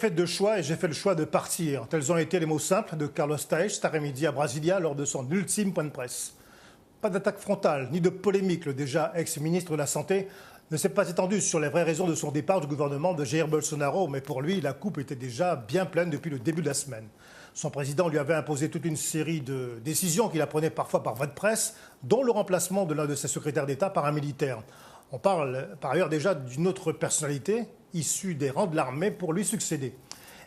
Fait de choix et j'ai fait le choix de partir. Tels ont été les mots simples de Carlos Taix cet après-midi à Brasilia lors de son ultime point de presse. Pas d'attaque frontale ni de polémique. Le déjà ex-ministre de la Santé ne s'est pas étendu sur les vraies raisons de son départ du gouvernement de Jair Bolsonaro, mais pour lui, la coupe était déjà bien pleine depuis le début de la semaine. Son président lui avait imposé toute une série de décisions qu'il apprenait parfois par voie de presse, dont le remplacement de l'un de ses secrétaires d'État par un militaire. On parle par ailleurs déjà d'une autre personnalité issue des rangs de l'armée pour lui succéder.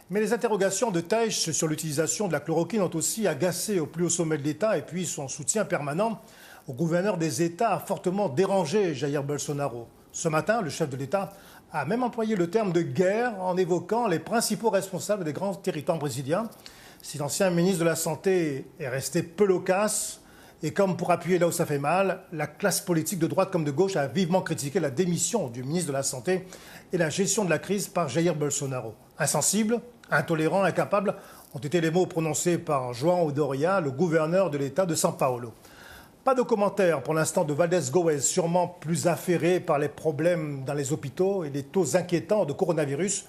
Mais les interrogations de Taix sur l'utilisation de la chloroquine ont aussi agacé au plus haut sommet de l'État, et puis son soutien permanent au gouverneur des États a fortement dérangé Jair Bolsonaro. Ce matin, le chef de l'État a même employé le terme de guerre en évoquant les principaux responsables des grands territoires brésiliens. Si l'ancien ministre de la Santé est resté peu loquace, et comme pour appuyer là où ça fait mal, la classe politique de droite comme de gauche a vivement critiqué la démission du ministre de la Santé et la gestion de la crise par Jair Bolsonaro. Insensible, intolérant, incapable ont été les mots prononcés par João Doria, le gouverneur de l'État de São Paulo. Pas de commentaire pour l'instant de Valdez Goes, sûrement plus affairé par les problèmes dans les hôpitaux et les taux inquiétants de coronavirus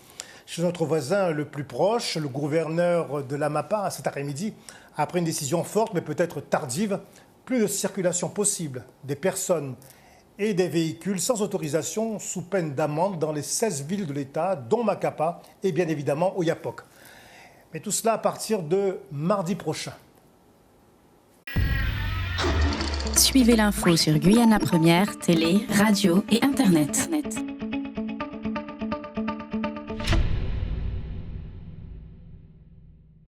chez notre voisin le plus proche, le gouverneur de l'Amapá, cet après-midi, après une décision forte mais peut-être tardive. Plus de circulation possible des personnes et des véhicules sans autorisation sous peine d'amende dans les 16 villes de l'État, dont Macapá et bien évidemment Oiapoque. Mais tout cela à partir de mardi prochain. Suivez l'info sur Guyana Première, télé, radio et Internet.